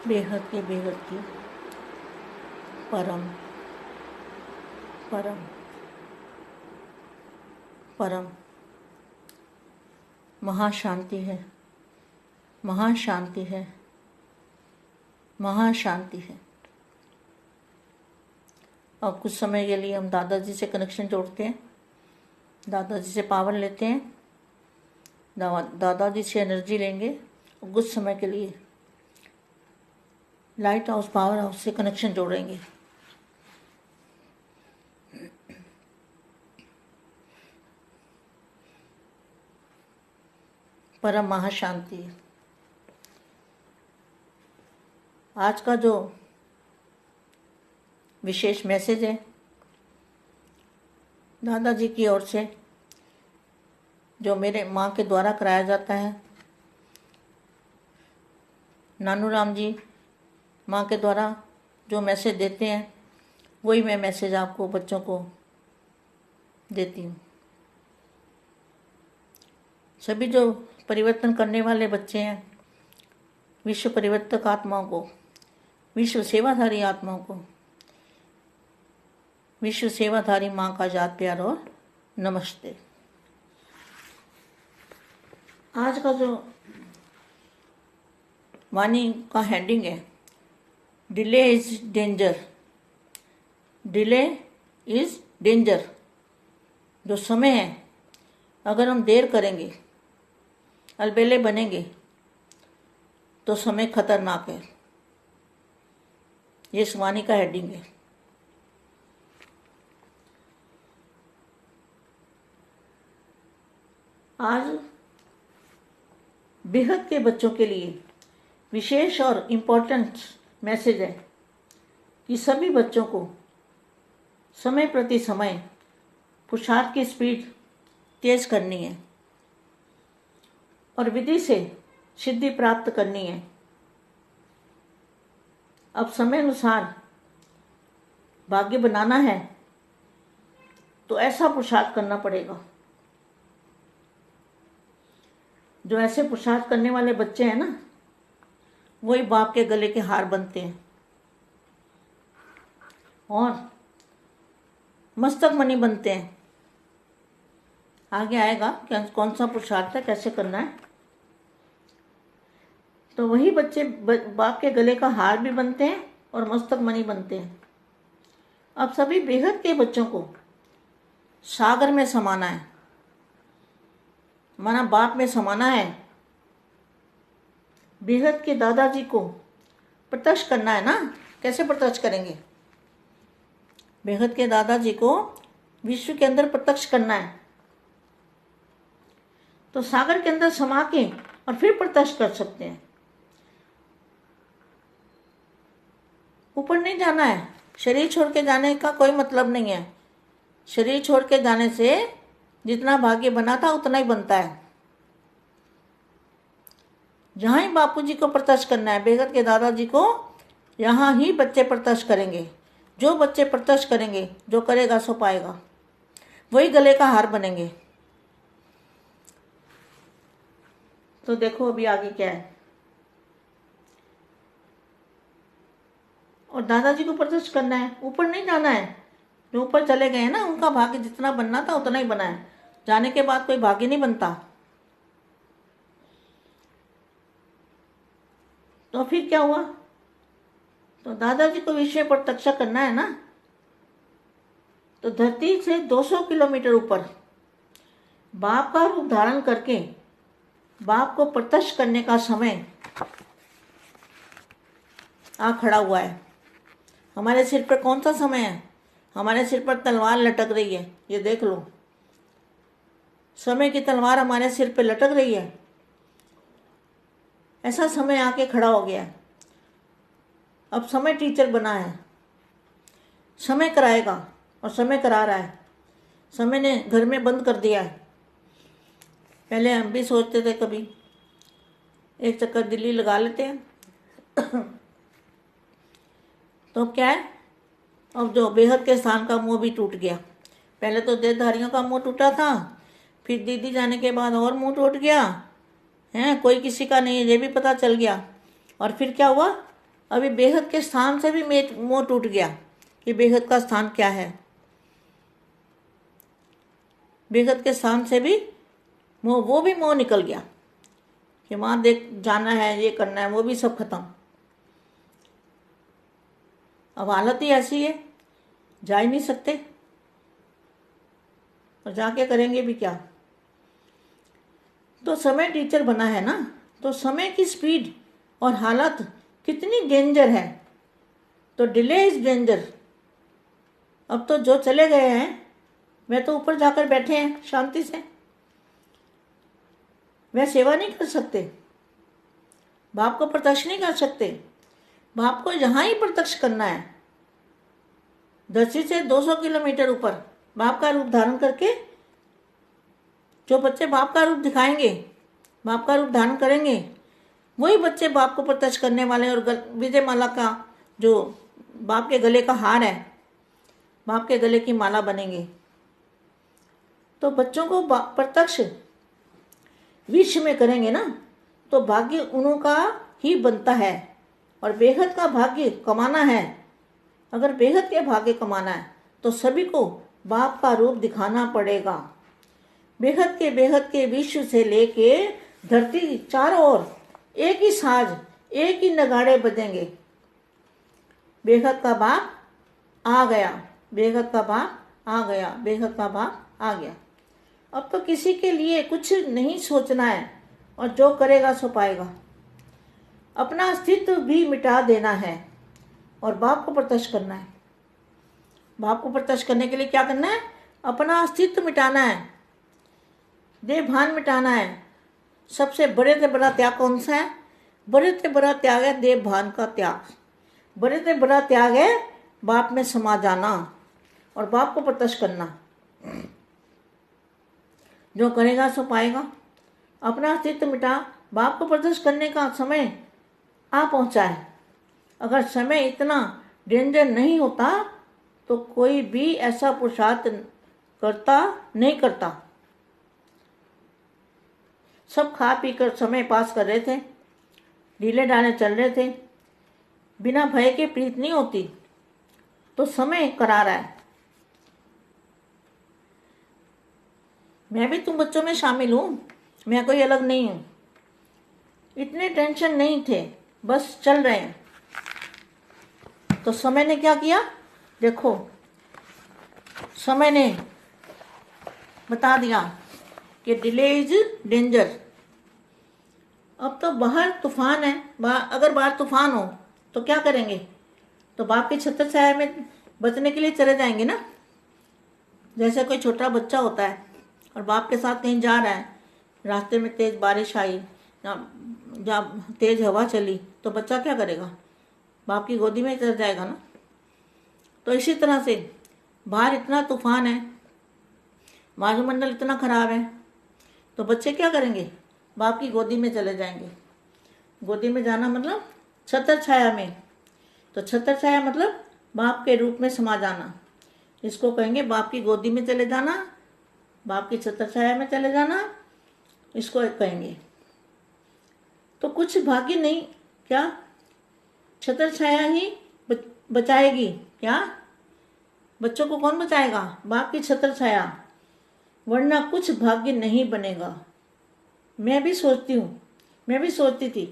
बेहद की परम परम परम महाशांति है, महाशांति है, महाशांति है। अब कुछ समय के लिए हम दादाजी से कनेक्शन जोड़ते हैं, दादाजी से पावर लेते हैं, दादाजी से एनर्जी लेंगे और कुछ समय के लिए लाइट हाउस पावर हाउस से कनेक्शन जोड़ेंगे। परम महाशांति। आज का जो विशेष मैसेज है दादाजी की ओर से, जो मेरे माँ के द्वारा कराया जाता है, नानू राम जी माँ के द्वारा जो मैसेज देते हैं वही मैं मैसेज आपको बच्चों को देती हूँ। सभी जो परिवर्तन करने वाले बच्चे हैं, विश्व परिवर्तक आत्माओं को, विश्व सेवाधारी आत्माओं को, विश्व सेवाधारी माँ का याद प्यार और नमस्ते। आज का जो वाणी का हेडिंग है, delay is danger. Delay is danger. जो समय है, अगर हम देर करेंगे, अलबेले बनेंगे तो समय खतरनाक है। ये इस वाणी का हेडिंग है। आज बेहद के बच्चों के लिए विशेष और इम्पोर्टेंट मैसेज है कि सभी बच्चों को समय प्रति समय पुरुषार्थ की स्पीड तेज करनी है और विधि से सिद्धि प्राप्त करनी है। अब समय अनुसार भाग्य बनाना है तो ऐसा पुरुषार्थ करना पड़ेगा। जो ऐसे पुरुषार्थ करने वाले बच्चे हैं ना, वही बाप के गले के हार बनते हैं और मस्तक मणि बनते हैं। आगे आएगा कि कौन सा पुरुषार्थ है, कैसे करना है। तो वही बच्चे बाप के गले का हार भी बनते हैं और मस्तक मणि बनते हैं। अब सभी बेहद के बच्चों को सागर में समाना है, माना बाप में समाना है। बेहद के दादाजी को प्रत्यक्ष करना है ना। कैसे प्रत्यक्ष करेंगे? बेहद के दादाजी को विश्व के अंदर प्रत्यक्ष करना है तो सागर के अंदर समा के और फिर प्रत्यक्ष कर सकते हैं। ऊपर नहीं जाना है। शरीर छोड़ के जाने का कोई मतलब नहीं है। शरीर छोड़ के जाने से जितना भाग्य बना था उतना ही बनता है। जहाँ ही बापूजी को प्रत्यक्ष करना है, बेहद के दादाजी को, यहाँ ही बच्चे प्रत्यक्ष करेंगे। जो बच्चे प्रत्यक्ष करेंगे, जो करेगा सो पाएगा, वही गले का हार बनेंगे। तो देखो अभी आगे क्या है। और दादाजी को प्रत्यक्ष करना है, ऊपर नहीं जाना है। जो ऊपर चले गए हैं ना, उनका भाग्य जितना बनना था उतना ही बना है। जाने के बाद कोई भाग्य नहीं बनता। तो फिर क्या हुआ? तो दादाजी को विश्व पर प्रत्यक्ष करना है ना, तो धरती से 200 किलोमीटर ऊपर बाप का रूप धारण करके बाप को प्रत्यक्ष करने का समय आ खड़ा हुआ है। हमारे सिर पर कौन सा समय है? हमारे सिर पर तलवार लटक रही है। ये देख लो, समय की तलवार हमारे सिर पे लटक रही है। ऐसा समय आके खड़ा हो गया। अब समय टीचर बना है। समय कराएगा और समय करा रहा है। समय ने घर में बंद कर दिया है। पहले हम भी सोचते थे कभी एक चक्कर दिल्ली लगा लेते हैं तो क्या है, अब जो बेहद के स्थान का मुंह भी टूट गया। पहले तो देहधारियों का मुंह टूटा था, फिर दीदी जाने के बाद और मुंह टूट गया है। कोई किसी का नहीं है, ये भी पता चल गया। और फिर क्या हुआ? अभी बेहद के स्थान से भी मोह टूट गया कि बेहद का स्थान क्या है। बेहद के स्थान से भी वो भी मोह निकल गया कि वहाँ देख जाना है, ये करना है, वो भी सब खत्म। अब हालत ही ऐसी है, जा ही नहीं सकते, और जाके करेंगे भी क्या। तो समय टीचर बना है ना, तो समय की स्पीड और हालत कितनी डेंजर है। तो डिले इज डेंजर। अब तो जो चले गए हैं वे तो ऊपर जाकर बैठे हैं शांति से, वे सेवा नहीं कर सकते, बाप को प्रत्यक्ष नहीं कर सकते। बाप को यहाँ ही प्रत्यक्ष करना है। धरती से 200 किलोमीटर ऊपर बाप का रूप धारण करके जो बच्चे बाप का रूप दिखाएंगे, बाप का रूप धारण करेंगे, वही बच्चे बाप को प्रत्यक्ष करने वाले। और विजय माला का जो बाप के गले का हार है, बाप के गले की माला बनेंगे। तो बच्चों को प्रत्यक्ष विश्व में करेंगे ना, तो भाग्य उन्हों का ही बनता है। और बेहद का भाग्य कमाना है, अगर बेहद के भाग्य कमाना है तो सभी को बाप का रूप दिखाना पड़ेगा। बेहद के विश्व से लेके धरती चारों ओर एक ही साज, एक ही नगाड़े बजेंगे। बेहद का बाप आ गया, बेहद का बाप आ गया, बेहद का बाप आ गया। अब तो किसी के लिए कुछ नहीं सोचना है, और जो करेगा सो पाएगा। अपना अस्तित्व भी मिटा देना है और बाप को प्रत्यक्ष करना है। बाप को प्रत्यक्ष करने के लिए क्या करना है? अपना अस्तित्व मिटाना है, देह भान मिटाना है। सबसे बड़े से बड़ा त्याग कौन सा है? बड़े से बड़ा त्याग है देह भान का त्याग। बड़े से बड़ा त्याग है बाप में समा जाना और बाप को प्रत्यक्ष करना। जो करेगा सो पाएगा। अपना अस्तित्व मिटा, बाप को प्रत्यक्ष करने का समय आ पहुंचा है। अगर समय इतना डेंजर नहीं होता तो कोई भी ऐसा पुरुषार्थ नहीं करता। सब खा पी कर समय पास कर रहे थे, ढीले ढाले चल रहे थे, बिना भय के प्रीत नहीं होती। तो समय करा रहा है। मैं भी तुम बच्चों में शामिल हूँ, मैं कोई अलग नहीं हूँ। इतने टेंशन नहीं थे, बस चल रहे हैं। तो समय ने क्या किया? देखो, समय ने बता दिया कि डिले इज डेंजर। अब तो बाहर तूफान है, अगर बाहर तूफान हो तो क्या करेंगे? तो बाप की छत्र छाया में बचने के लिए चले जाएंगे ना। जैसे कोई छोटा बच्चा होता है और बाप के साथ कहीं जा रहा है, रास्ते में तेज बारिश आई या तेज हवा चली, तो बच्चा क्या करेगा? बाप की गोदी में चल जाएगा ना। तो इसी तरह से बाहर इतना तूफान है, वायुमंडल इतना खराब है, तो बच्चे क्या करेंगे? बाप की गोदी में चले जाएंगे। गोदी में जाना मतलब छत्र छाया में। तो छत्र छाया मतलब बाप के रूप में समा जाना। इसको कहेंगे बाप की गोदी में चले जाना, बाप की छत्र छाया में चले जाना, इसको कहेंगे। तो कुछ भाग्य नहीं, क्या छत्र छाया ही बचाएगी? क्या बच्चों को कौन बचाएगा? बाप की छत्र छाया, वरना कुछ भाग्य नहीं बनेगा। मैं भी सोचती थी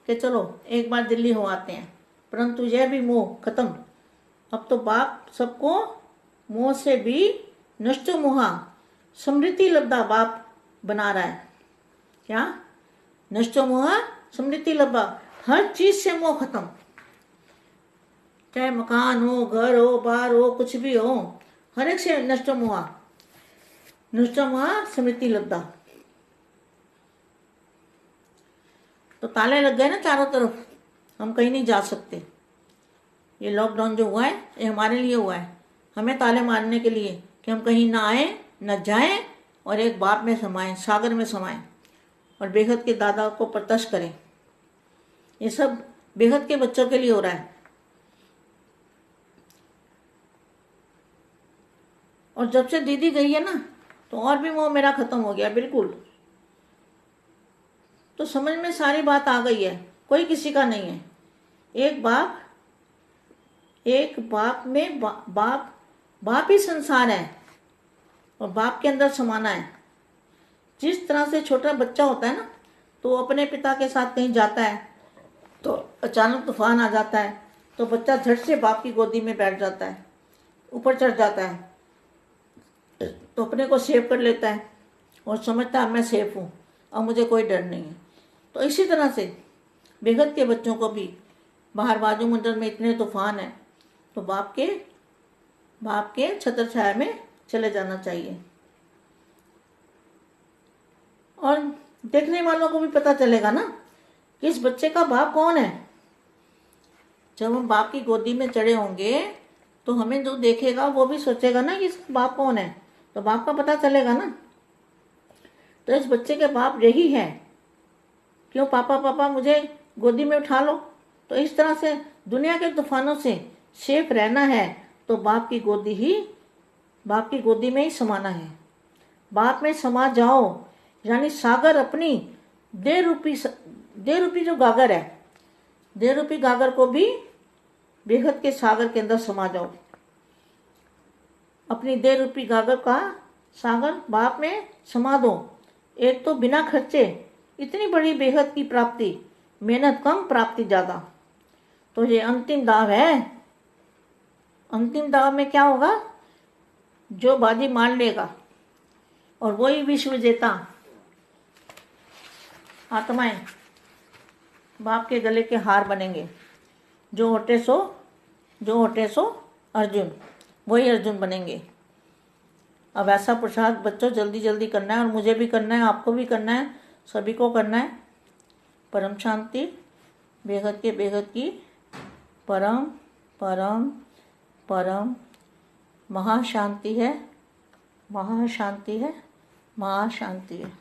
कि चलो एक बार दिल्ली हो आते हैं, परंतु यह भी मोह खत्म। अब तो बाप सबको मोह से भी नष्ट मोहा समृद्धि लब्धा बाप बना रहा है। क्या? नष्ट मोहा समृद्धि लब्धा, हर चीज से मोह खत्म। चाहे मकान हो, घर हो, बार हो, कुछ भी हो, हर एक से नष्ट मोहा समृद्धि लब्धा। तो ताले लग गए ना चारों तरफ, हम कहीं नहीं जा सकते। ये लॉकडाउन जो हुआ है ये हमारे लिए हुआ है, हमें ताले मारने के लिए कि हम कहीं ना आए न जाएं और एक बाप में समाएं, सागर में समाएं और बेहद के दादा को प्रत्यक्ष करें। ये सब बेहद के बच्चों के लिए हो रहा है। और जब से दीदी गई है ना, तो और भी मोह मेरा खत्म हो गया बिल्कुल। तो समझ में सारी बात आ गई है, कोई किसी का नहीं है। एक बाप में बाप ही संसार है और बाप के अंदर समाना है। जिस तरह से छोटा बच्चा होता है ना, तो वो अपने पिता के साथ कहीं जाता है तो अचानक तूफान आ जाता है, तो बच्चा झट से बाप की गोदी में बैठ जाता है, ऊपर चढ़ जाता है, तो अपने को सेव कर लेता है और समझता है मैं सेफ हूँ, अब मुझे कोई डर नहीं है। तो इसी तरह से बेहद के बच्चों को भी बाहर वायुमंडल में इतने तूफान हैं, तो बाप के छत्र छाया में चले जाना चाहिए। और देखने वालों को भी पता चलेगा ना कि इस बच्चे का बाप कौन है। जब हम बाप की गोदी में चढ़े होंगे तो हमें जो देखेगा वो भी सोचेगा ना कि इसका बाप कौन है, तो बाप का पता चलेगा ना। तो इस बच्चे के बाप यही है, क्यों पापा पापा मुझे गोदी में उठा लो। तो इस तरह से दुनिया के तूफानों से सेफ रहना है तो बाप की गोदी में ही समाना है। बाप में समा जाओ, यानी सागर अपनी देह रूपी जो गागर है, देह रूपी गागर को भी बेहद के सागर के अंदर समा जाओ। अपनी देह रूपी गागर का सागर बाप में समा दो। एक तो बिना खर्चे इतनी बड़ी बेहद की प्राप्ति, मेहनत कम प्राप्ति ज़्यादा। तो ये अंतिम दाव है। अंतिम दाव में क्या होगा, जो बाजी मार लेगा और वही विश्व विजेता आत्माएं बाप के गले के हार बनेंगे। जो होते सो अर्जुन, वही अर्जुन बनेंगे। अब ऐसा प्रसाद बच्चों जल्दी जल्दी करना है, और मुझे भी करना है, आपको भी करना है, सभी को करना है। परम शांति बेहद की परम परम परम महाशांति है, महाशांति है, महाशांति है।